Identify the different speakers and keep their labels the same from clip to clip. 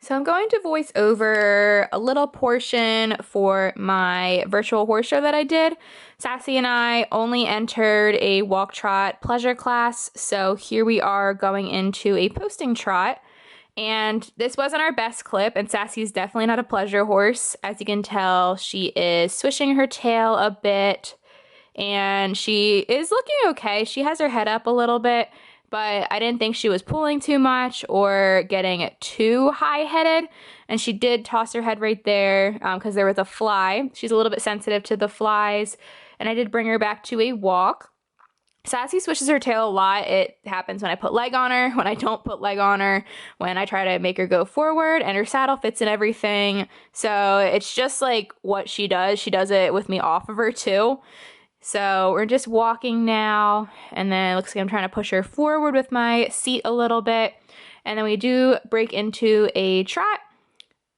Speaker 1: So I'm going to voice over a little portion for my virtual horse show that I did. Sassy and I only entered a walk trot pleasure class, so here we are going into a posting trot. And this wasn't our best clip, and Sassy's definitely not a pleasure horse. As you can tell, she is swishing her tail a bit, and she is looking okay. She has her head up a little bit, but I didn't think she was pulling too much or getting too high-headed. And she did toss her head right there because there was a fly. She's a little bit sensitive to the flies. And I did bring her back to a walk. Sassy swishes her tail a lot. It happens when I put leg on her, when I don't put leg on her, when I try to make her go forward, and her saddle fits in everything. So it's just like what she does. She does it with me off of her too. So we're just walking now, and then it looks like I'm trying to push her forward with my seat a little bit. And then we do break into a trot,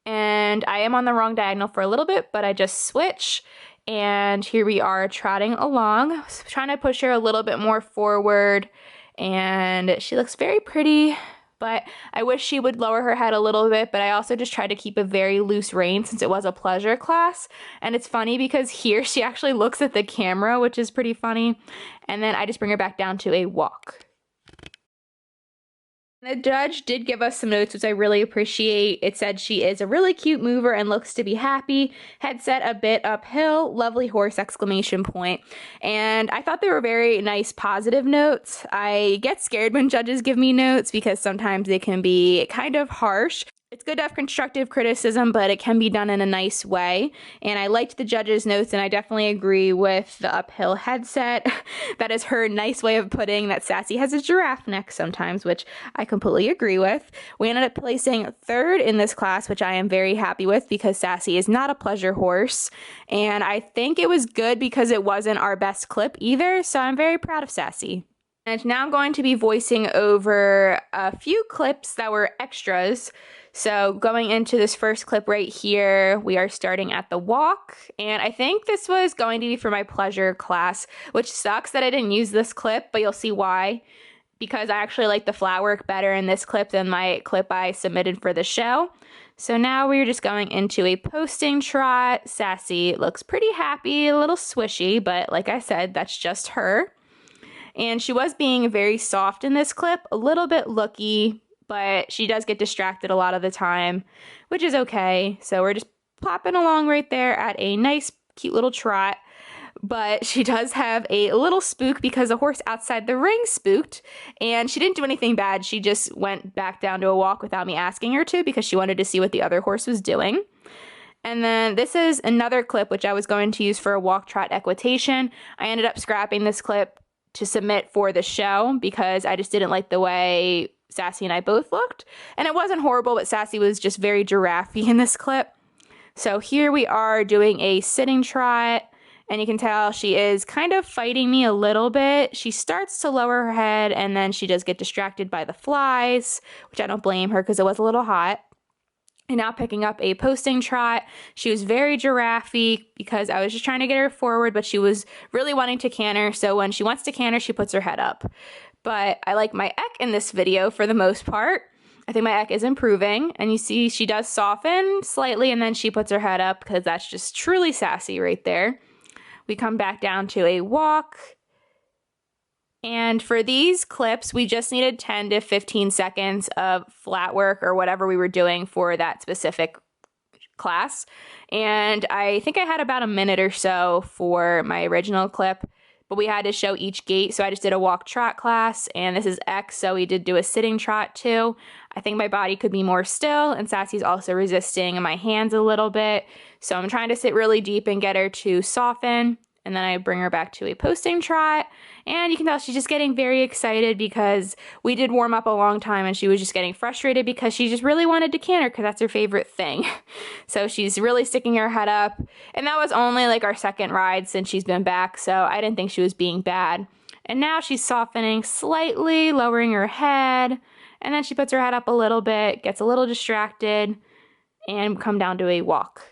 Speaker 1: and I am on the wrong diagonal for a little bit, but I just switch. And here we are trotting along, trying to push her a little bit more forward. And she looks very pretty, but I wish she would lower her head a little bit, but I also just tried to keep a very loose rein since it was a pleasure class. And it's funny because here she actually looks at the camera, which is pretty funny. And then I just bring her back down to a walk. The judge did give us some notes, which I really appreciate. It said she is a really cute mover and looks to be happy. Head set a bit uphill. Lovely horse, exclamation point. And I thought they were very nice, positive notes. I get scared when judges give me notes because sometimes they can be kind of harsh. It's good to have constructive criticism, but it can be done in a nice way. And I liked the judge's notes, and I definitely agree with the uphill headset. That is her nice way of putting that Sassy has a giraffe neck sometimes, which I completely agree with. We ended up placing third in this class, which I am very happy with because Sassy is not a pleasure horse. And I think it was good because it wasn't our best clip either, so I'm very proud of Sassy. And now I'm going to be voicing over a few clips that were extras. So going into this first clip right here, we are starting at the walk. And I think this was going to be for my pleasure class, which sucks that I didn't use this clip, but you'll see why. Because I actually like the flat work better in this clip than my clip I submitted for the show. So now we're just going into a posting trot. Sassy looks pretty happy, a little swishy, but like I said, that's just her. And she was being very soft in this clip, a little bit looky, but she does get distracted a lot of the time, which is okay. So we're just plopping along right there at a nice, cute little trot. But she does have a little spook because a horse outside the ring spooked, and she didn't do anything bad. She just went back down to a walk without me asking her to because she wanted to see what the other horse was doing. And then this is another clip which I was going to use for a walk trot equitation. I ended up scrapping this clip to submit for the show because I just didn't like the way Sassy and I both looked. And it wasn't horrible, but Sassy was just very giraffe-y in this clip. So here we are doing a sitting trot, and you can tell she is kind of fighting me a little bit. She starts to lower her head, and then she does get distracted by the flies, which I don't blame her because it was a little hot. And now picking up a posting trot. She was very giraffe-y because I was just trying to get her forward, but she was really wanting to canter. So when she wants to canter, she puts her head up. But I like my eck in this video for the most part. I think my eck is improving. And you see she does soften slightly, and then she puts her head up because that's just truly Sassy right there. We come back down to a walk. And for these clips, we just needed 10 to 15 seconds of flat work or whatever we were doing for that specific class. And I think I had about a minute or so for my original clip, but we had to show each gait. So I just did a walk trot class, and this is X, so we did do a sitting trot too. I think my body could be more still, and Sassy's also resisting my hands a little bit. So I'm trying to sit really deep and get her to soften. And then I bring her back to a posting trot, and you can tell she's just getting very excited because we did warm up a long time, and she was just getting frustrated because she just really wanted to canter because that's her favorite thing. So she's really sticking her head up, and that was only like our second ride since she's been back, so I didn't think she was being bad. And now she's softening slightly, lowering her head, and then she puts her head up a little bit, gets a little distracted, and come down to a walk.